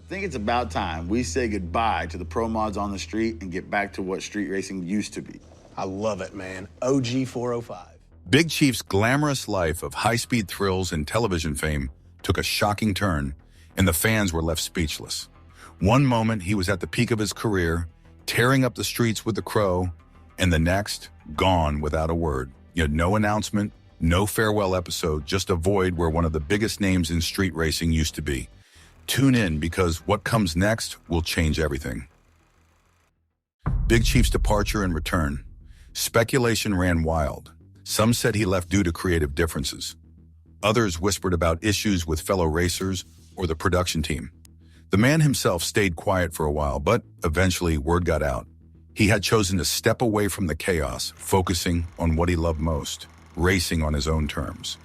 I think it's about time we say goodbye to the pro mods on the street and get back to what street racing used to be. I love it, man. OG 405. Big Chief's glamorous life of high-speed thrills and television fame took a shocking turn, and the fans were left speechless. One moment, he was at the peak of his career, tearing up the streets with the Crow, and the next, gone without a word. Yet no announcement, no farewell episode, just a void where one of the biggest names in street racing used to be. Tune in, because what comes next will change everything. Big Chief's departure and return. Speculation ran wild. Some said he left due to creative differences. Others whispered about issues with fellow racers or the production team. The man himself stayed quiet for a while, but eventually word got out. He had chosen to step away from the chaos, focusing on what he loved most, racing on his own terms.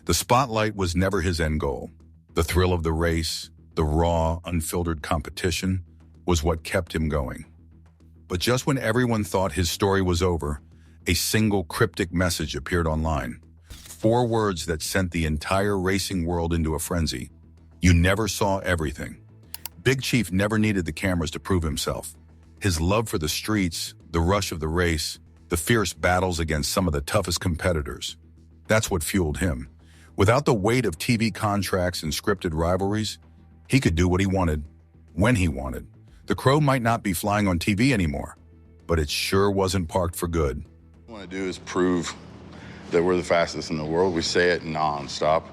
The spotlight was never his end goal. The thrill of the race, the raw, unfiltered competition, was what kept him going. But just when everyone thought his story was over, a single cryptic message appeared online. 4 words that sent the entire racing world into a frenzy. You never saw everything. Big Chief never needed the cameras to prove himself. His love for the streets, the rush of the race, the fierce battles against some of the toughest competitors. That's what fueled him. Without the weight of TV contracts and scripted rivalries, he could do what he wanted, when he wanted. The Crow might not be flying on TV anymore, but it sure wasn't parked for good. What we want to do is prove that we're the fastest in the world. We say it nonstop.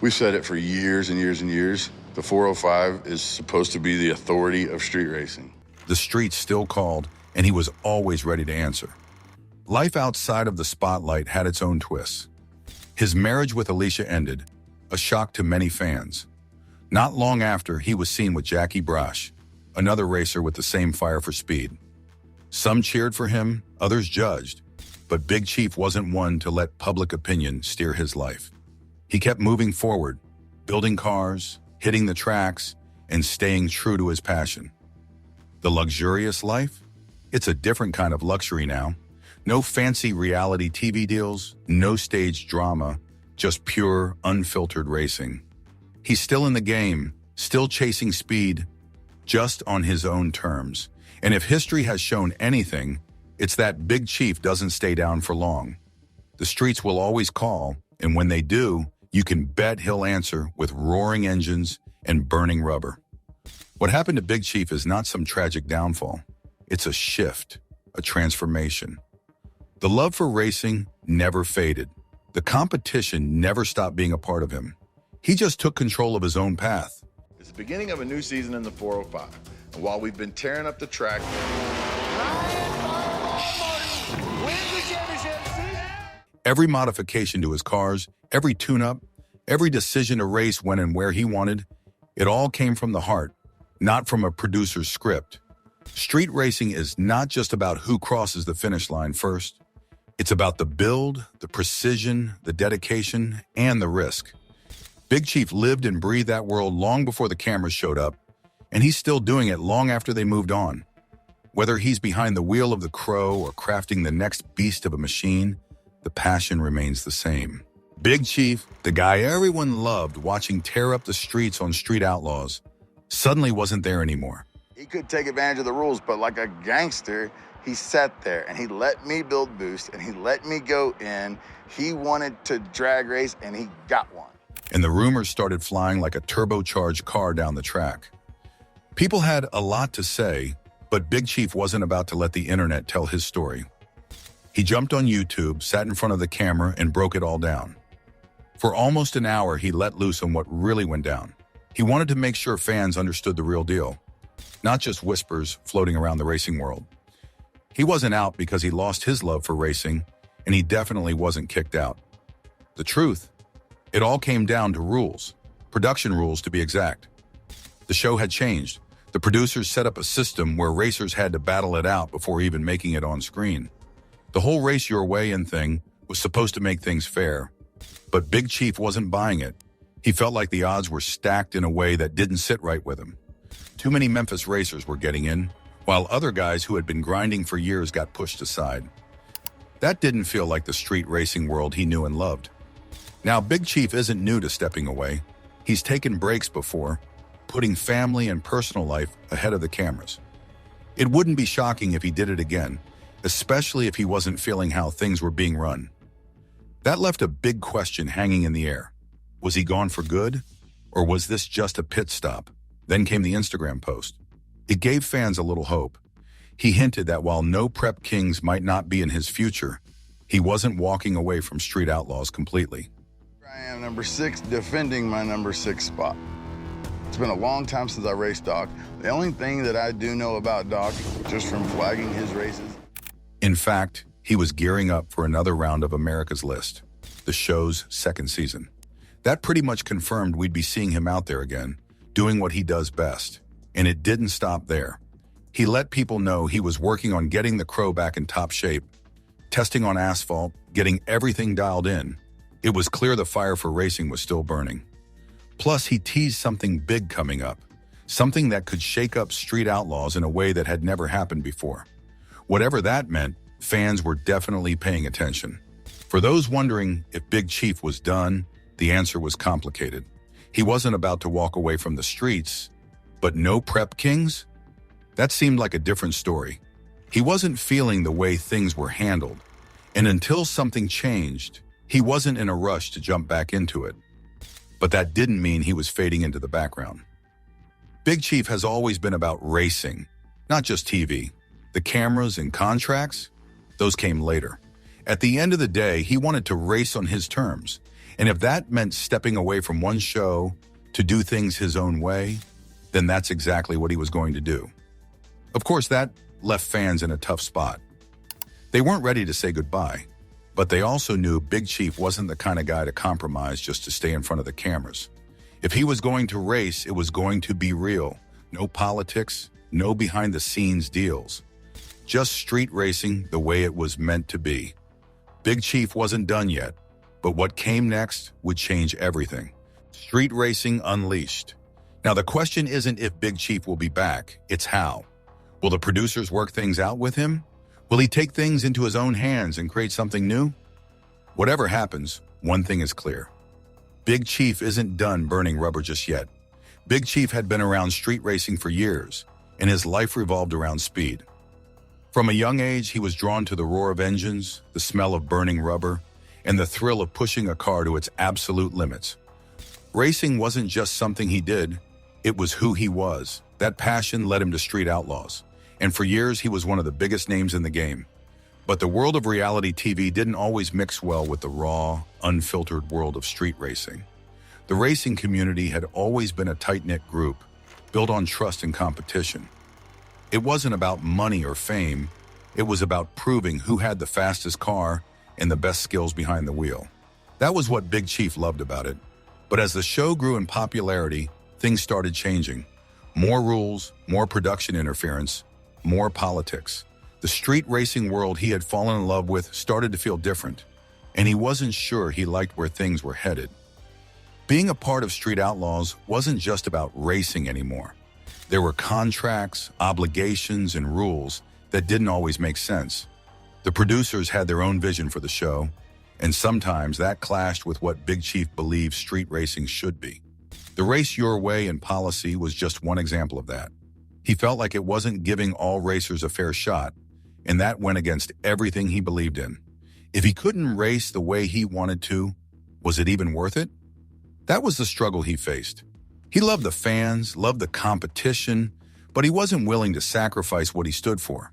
We've said it for years and years and years. The 405 is supposed to be the authority of street racing. The streets still called, and he was always ready to answer. Life outside of the spotlight had its own twists. His marriage with Alicia ended, a shock to many fans. Not long after, he was seen with Jackie Braasch, another racer with the same fire for speed. Some cheered for him, others judged, but Big Chief wasn't one to let public opinion steer his life. He kept moving forward, building cars, hitting the tracks, and staying true to his passion. The luxurious life? It's a different kind of luxury now. No fancy reality TV deals, no staged drama, just pure, unfiltered racing. He's still in the game, still chasing speed, just on his own terms. And if history has shown anything, it's that Big Chief doesn't stay down for long. The streets will always call, and when they do, you can bet he'll answer with roaring engines and burning rubber. What happened to Big Chief is not some tragic downfall. It's a shift, a transformation. The love for racing never faded. The competition never stopped being a part of him. He just took control of his own path. It's the beginning of a new season in the 405. And while we've been tearing up the track, Every modification to his cars, every tune-up, every decision to race when and where he wanted, it all came from the heart, not from a producer's script. Street racing is not just about who crosses the finish line first. It's about the build, the precision, the dedication, and the risk. Big Chief lived and breathed that world long before the cameras showed up, and he's still doing it long after they moved on. Whether he's behind the wheel of the Crow or crafting the next beast of a machine, the passion remains the same. Big Chief, the guy everyone loved watching tear up the streets on Street Outlaws, suddenly wasn't there anymore. He could take advantage of the rules, but like a gangster, he sat there and he let me build boost and he let me go in. He wanted to drag race and he got one. And the rumors started flying like a turbocharged car down the track. People had a lot to say, but Big Chief wasn't about to let the internet tell his story. He jumped on YouTube, sat in front of the camera, and broke it all down. For almost an hour, he let loose on what really went down. He wanted to make sure fans understood the real deal, not just whispers floating around the racing world. He wasn't out because he lost his love for racing, and he definitely wasn't kicked out. The truth, it all came down to rules, production rules to be exact. The show had changed. The producers set up a system where racers had to battle it out before even making it on screen. The whole race your way in thing was supposed to make things fair, but Big Chief wasn't buying it. He felt like the odds were stacked in a way that didn't sit right with him. Too many Memphis racers were getting in, while other guys who had been grinding for years got pushed aside. That didn't feel like the street racing world he knew and loved. Now, Big Chief isn't new to stepping away. He's taken breaks before, putting family and personal life ahead of the cameras. It wouldn't be shocking if he did it again, especially if he wasn't feeling how things were being run. That left a big question hanging in the air. Was he gone for good? Or was this just a pit stop? Then came the Instagram post. It gave fans a little hope. He hinted that while no Prep Kings might not be in his future, he wasn't walking away from Street Outlaws completely. I am number 6, defending my number 6 spot. It's been a long time since I raced Doc. The only thing that I do know about Doc, just from flagging his races. In fact, he was gearing up for another round of America's List, the show's second season. That pretty much confirmed we'd be seeing him out there again, doing what he does best. And it didn't stop there. He let people know he was working on getting the Crow back in top shape, testing on asphalt, getting everything dialed in. It was clear the fire for racing was still burning. Plus, he teased something big coming up, something that could shake up Street Outlaws in a way that had never happened before. Whatever that meant, fans were definitely paying attention. For those wondering if Big Chief was done, the answer was complicated. He wasn't about to walk away from the streets, but no Prep Kings? That seemed like a different story. He wasn't feeling the way things were handled, and until something changed, he wasn't in a rush to jump back into it. But that didn't mean he was fading into the background. Big Chief has always been about racing, not just TV. The cameras and contracts, those came later. At the end of the day, he wanted to race on his terms, and if that meant stepping away from one show to do things his own way, then that's exactly what he was going to do. Of course, that left fans in a tough spot. They weren't ready to say goodbye, but they also knew Big Chief wasn't the kind of guy to compromise just to stay in front of the cameras. If he was going to race, it was going to be real. No politics, no behind-the-scenes deals. Just street racing the way it was meant to be. Big Chief wasn't done yet, but what came next would change everything. Street racing unleashed. Now, the question isn't if Big Chief will be back, it's how. Will the producers work things out with him? Will he take things into his own hands and create something new? Whatever happens, one thing is clear. Big Chief isn't done burning rubber just yet. Big Chief had been around street racing for years, and his life revolved around speed. From a young age, he was drawn to the roar of engines, the smell of burning rubber, and the thrill of pushing a car to its absolute limits. Racing wasn't just something he did, it was who he was. That passion led him to Street Outlaws, and for years he was one of the biggest names in the game. But the world of reality TV didn't always mix well with the raw, unfiltered world of street racing. The racing community had always been a tight-knit group, built on trust and competition. It wasn't about money or fame, it was about proving who had the fastest car and the best skills behind the wheel. That was what Big Chief loved about it. But as the show grew in popularity, things started changing. More rules, more production interference, more politics. The street racing world he had fallen in love with started to feel different, and he wasn't sure he liked where things were headed. Being a part of Street Outlaws wasn't just about racing anymore. There were contracts, obligations, and rules that didn't always make sense. The producers had their own vision for the show, and sometimes that clashed with what Big Chief believed street racing should be. The Race Your Way and policy was just one example of that. He felt like it wasn't giving all racers a fair shot, and that went against everything he believed in. If he couldn't race the way he wanted to, was it even worth it? That was the struggle he faced. He loved the fans, loved the competition, but he wasn't willing to sacrifice what he stood for.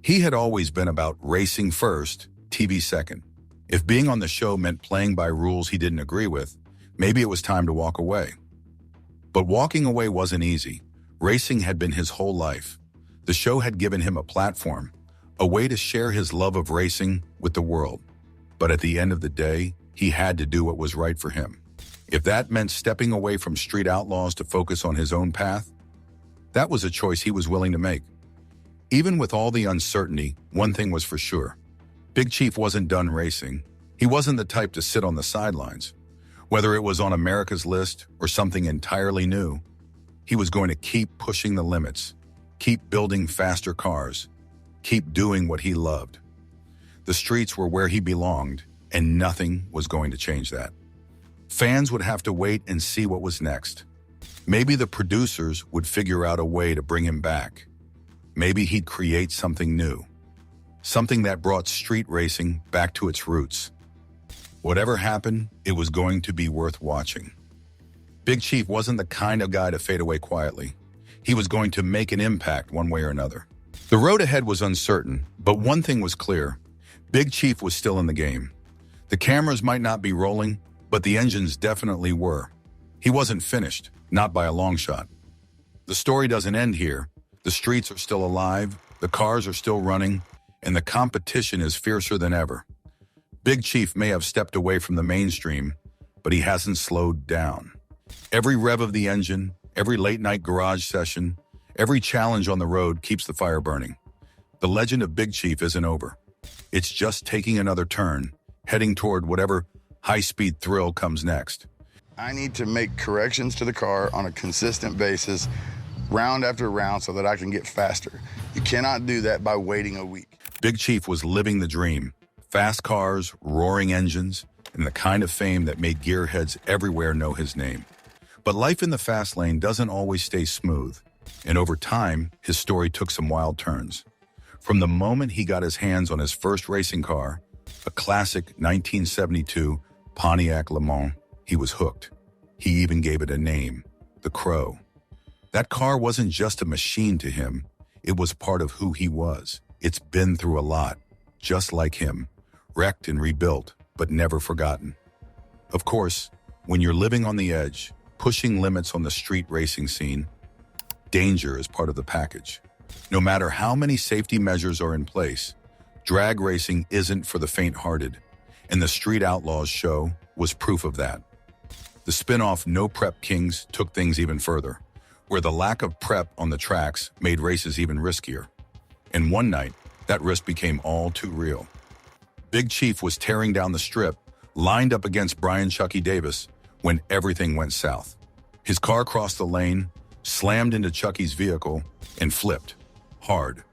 He had always been about racing first, TV second. If being on the show meant playing by rules he didn't agree with, maybe it was time to walk away. But walking away wasn't easy. Racing had been his whole life. The show had given him a platform, a way to share his love of racing with the world. But at the end of the day, he had to do what was right for him. If that meant stepping away from Street Outlaws to focus on his own path, that was a choice he was willing to make. Even with all the uncertainty, one thing was for sure. Big Chief wasn't done racing. He wasn't the type to sit on the sidelines. Whether it was on America's List or something entirely new, he was going to keep pushing the limits, keep building faster cars, keep doing what he loved. The streets were where he belonged, and nothing was going to change that. Fans would have to wait and see what was next. Maybe the producers would figure out a way to bring him back. Maybe he'd create something new. Something that brought street racing back to its roots. Whatever happened, it was going to be worth watching. Big Chief wasn't the kind of guy to fade away quietly. He was going to make an impact one way or another. The road ahead was uncertain, but one thing was clear. Big Chief was still in the game. The cameras might not be rolling, but the engines definitely were. He wasn't finished, not by a long shot. The story doesn't end here. The streets are still alive, the cars are still running, and the competition is fiercer than ever. Big Chief may have stepped away from the mainstream, but he hasn't slowed down. Every rev of the engine, every late-night garage session, every challenge on the road keeps the fire burning. The legend of Big Chief isn't over. It's just taking another turn, heading toward whatever high-speed thrill comes next. I need to make corrections to the car on a consistent basis, round after round, so that I can get faster. You cannot do that by waiting a week. Big Chief was living the dream. Fast cars, roaring engines, and the kind of fame that made gearheads everywhere know his name. But life in the fast lane doesn't always stay smooth, and over time, his story took some wild turns. From the moment he got his hands on his first racing car, a classic 1972 Pontiac Le Mans, he was hooked. He even gave it a name, the Crow. That car wasn't just a machine to him, it was part of who he was. It's been through a lot, just like him, wrecked and rebuilt, but never forgotten. Of course, when you're living on the edge, pushing limits on the street racing scene, danger is part of the package. No matter how many safety measures are in place, drag racing isn't for the faint-hearted, and the Street Outlaws show was proof of that. The spin-off No Prep Kings took things even further, where the lack of prep on the tracks made races even riskier. And one night, that risk became all too real. Big Chief was tearing down the strip, lined up against Brian Chucky Davis, when everything went south. His car crossed the lane, slammed into Chucky's vehicle, and flipped, hard.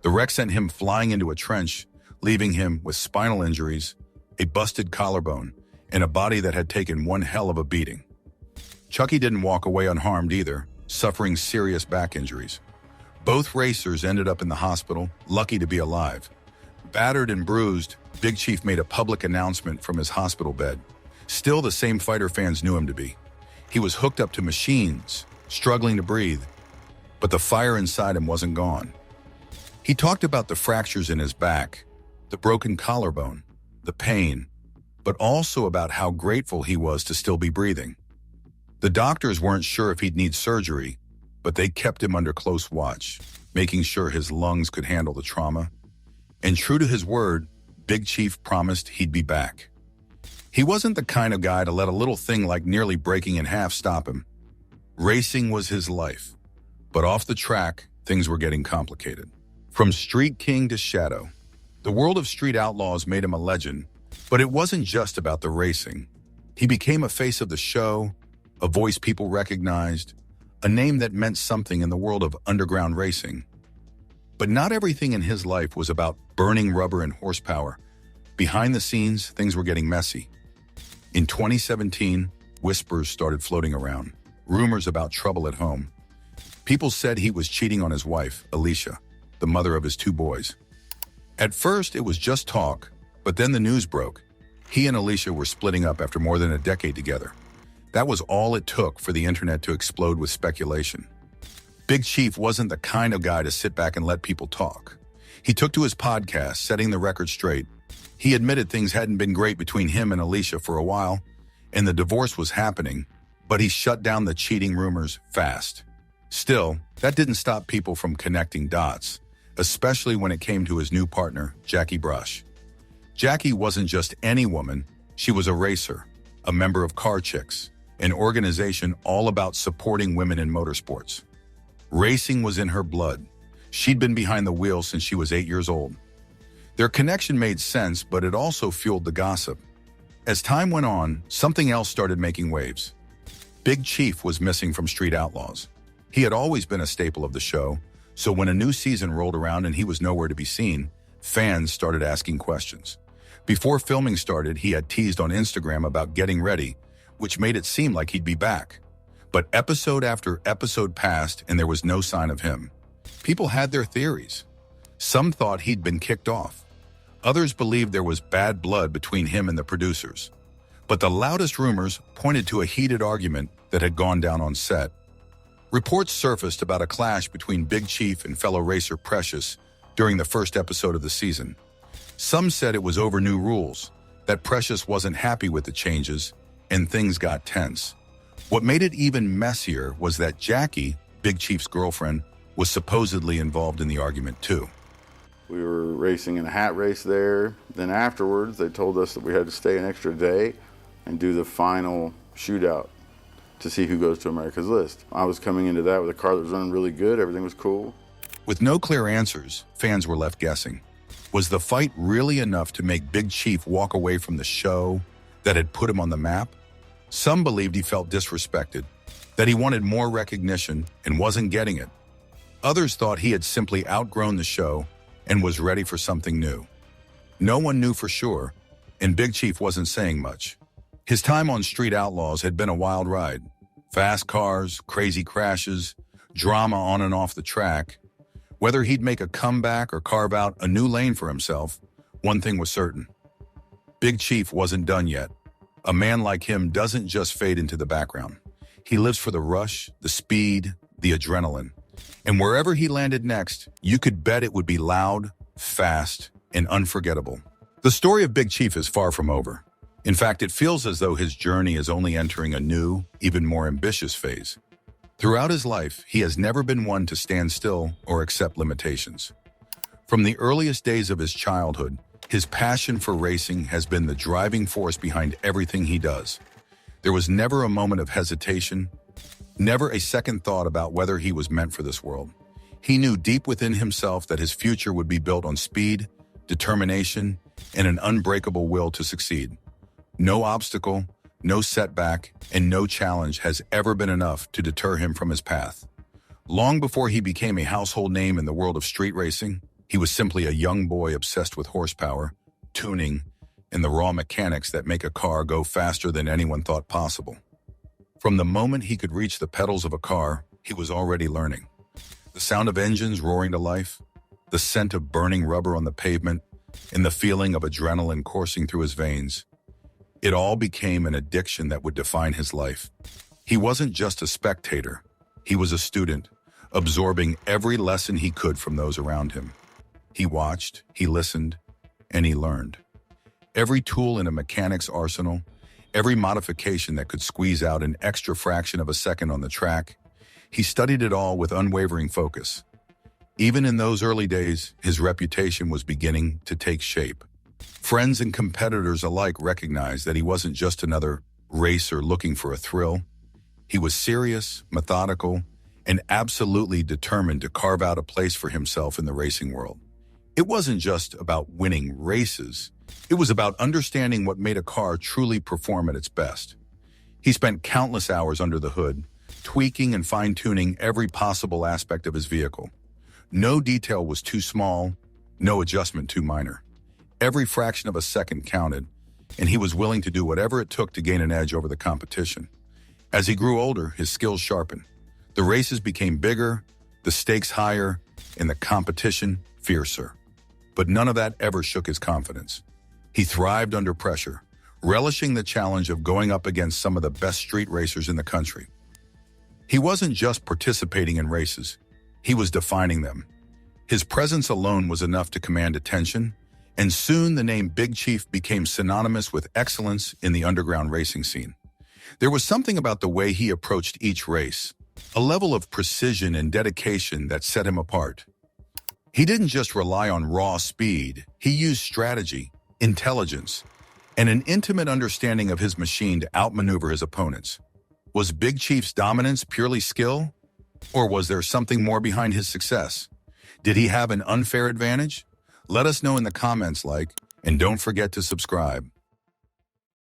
The wreck sent him flying into a trench, leaving him with spinal injuries, a busted collarbone, and a body that had taken one hell of a beating. Chucky didn't walk away unharmed either, suffering serious back injuries. Both racers ended up in the hospital, lucky to be alive. Battered and bruised, Big Chief made a public announcement from his hospital bed. Still the same fighter fans knew him to be. He was hooked up to machines, struggling to breathe, but the fire inside him wasn't gone. He talked about the fractures in his back, the broken collarbone, the pain, but also about how grateful he was to still be breathing. The doctors weren't sure if he'd need surgery, but they kept him under close watch, making sure his lungs could handle the trauma. And true to his word, Big Chief promised he'd be back. He wasn't the kind of guy to let a little thing like nearly breaking in half stop him. Racing was his life, but off the track, things were getting complicated. From street king to shadow, the world of Street Outlaws made him a legend, but it wasn't just about the racing. He became a face of the show, a voice people recognized, a name that meant something in the world of underground racing. But not everything in his life was about burning rubber and horsepower. Behind the scenes, things were getting messy. In 2017, whispers started floating around, rumors about trouble at home. People said he was cheating on his wife, Alicia, the mother of his 2 boys. At first, it was just talk, but then the news broke. He and Alicia were splitting up after more than a decade together. That was all it took for the internet to explode with speculation. Big Chief wasn't the kind of guy to sit back and let people talk. He took to his podcast, setting the record straight. He admitted things hadn't been great between him and Alicia for a while, and the divorce was happening, but he shut down the cheating rumors fast. Still, that didn't stop people from connecting dots, especially when it came to his new partner, Jackie Braasch. Jackie wasn't just any woman, she was a racer, a member of Car Chicks, an organization all about supporting women in motorsports. Racing was in her blood. She'd been behind the wheel since she was 8 years old. Their connection made sense, but it also fueled the gossip. As time went on, something else started making waves. Big Chief was missing from Street Outlaws. He had always been a staple of the show, so when a new season rolled around and he was nowhere to be seen, fans started asking questions. Before filming started, he had teased on Instagram about getting ready, which made it seem like he'd be back. But episode after episode passed and there was no sign of him. People had their theories. Some thought he'd been kicked off. Others believed there was bad blood between him and the producers. But the loudest rumors pointed to a heated argument that had gone down on set. Reports surfaced about a clash between Big Chief and fellow racer Precious during the first episode of the season. Some said it was over new rules, that Precious wasn't happy with the changes, and things got tense. What made it even messier was that Jackie, Big Chief's girlfriend, was supposedly involved in the argument too. We were racing in a hat race there. Then afterwards, they told us that we had to stay an extra day and do the final shootout to see who goes to America's List. I was coming into that with a car that was running really good. Everything was cool. With no clear answers, fans were left guessing. Was the fight really enough to make Big Chief walk away from the show that had put him on the map? Some believed he felt disrespected, that he wanted more recognition and wasn't getting it. Others thought he had simply outgrown the show and was ready for something new. No one knew for sure, and Big Chief wasn't saying much. His time on Street Outlaws had been a wild ride. Fast cars, crazy crashes, drama on and off the track. Whether he'd make a comeback or carve out a new lane for himself, one thing was certain. Big Chief wasn't done yet. A man like him doesn't just fade into the background. He lives for the rush, the speed, the adrenaline. And wherever he landed next, you could bet it would be loud, fast, and unforgettable. The story of Big Chief is far from over. In fact, it feels as though his journey is only entering a new, even more ambitious phase. Throughout his life, he has never been one to stand still or accept limitations. From the earliest days of his childhood, his passion for racing has been the driving force behind everything he does. There was never a moment of hesitation, never a second thought about whether he was meant for this world. He knew deep within himself that his future would be built on speed, determination, and an unbreakable will to succeed. No obstacle, no setback, and no challenge has ever been enough to deter him from his path. Long before he became a household name in the world of street racing, he was simply a young boy obsessed with horsepower, tuning, and the raw mechanics that make a car go faster than anyone thought possible. From the moment he could reach the pedals of a car, he was already learning. The sound of engines roaring to life, the scent of burning rubber on the pavement, and the feeling of adrenaline coursing through his veins. It all became an addiction that would define his life. He wasn't just a spectator. He was a student, absorbing every lesson he could from those around him. He watched, he listened, and he learned. Every tool in a mechanic's arsenal, every modification that could squeeze out an extra fraction of a second on the track, he studied it all with unwavering focus. Even in those early days, his reputation was beginning to take shape. Friends and competitors alike recognized that he wasn't just another racer looking for a thrill. He was serious, methodical, and absolutely determined to carve out a place for himself in the racing world. It wasn't just about winning races. It was about understanding what made a car truly perform at its best. He spent countless hours under the hood, tweaking and fine-tuning every possible aspect of his vehicle. No detail was too small, no adjustment too minor. Every fraction of a second counted, and he was willing to do whatever it took to gain an edge over the competition. As he grew older, his skills sharpened. The races became bigger, the stakes higher, and the competition fiercer. But none of that ever shook his confidence. He thrived under pressure, relishing the challenge of going up against some of the best street racers in the country. He wasn't just participating in races, he was defining them. His presence alone was enough to command attention, and soon the name Big Chief became synonymous with excellence in the underground racing scene. There was something about the way he approached each race, a level of precision and dedication that set him apart. He didn't just rely on raw speed, he used strategy, intelligence, and an intimate understanding of his machine to outmaneuver his opponents. Was Big Chief's dominance purely skill? Or was there something more behind his success? Did he have an unfair advantage? Let us know in the comments, and don't forget to subscribe.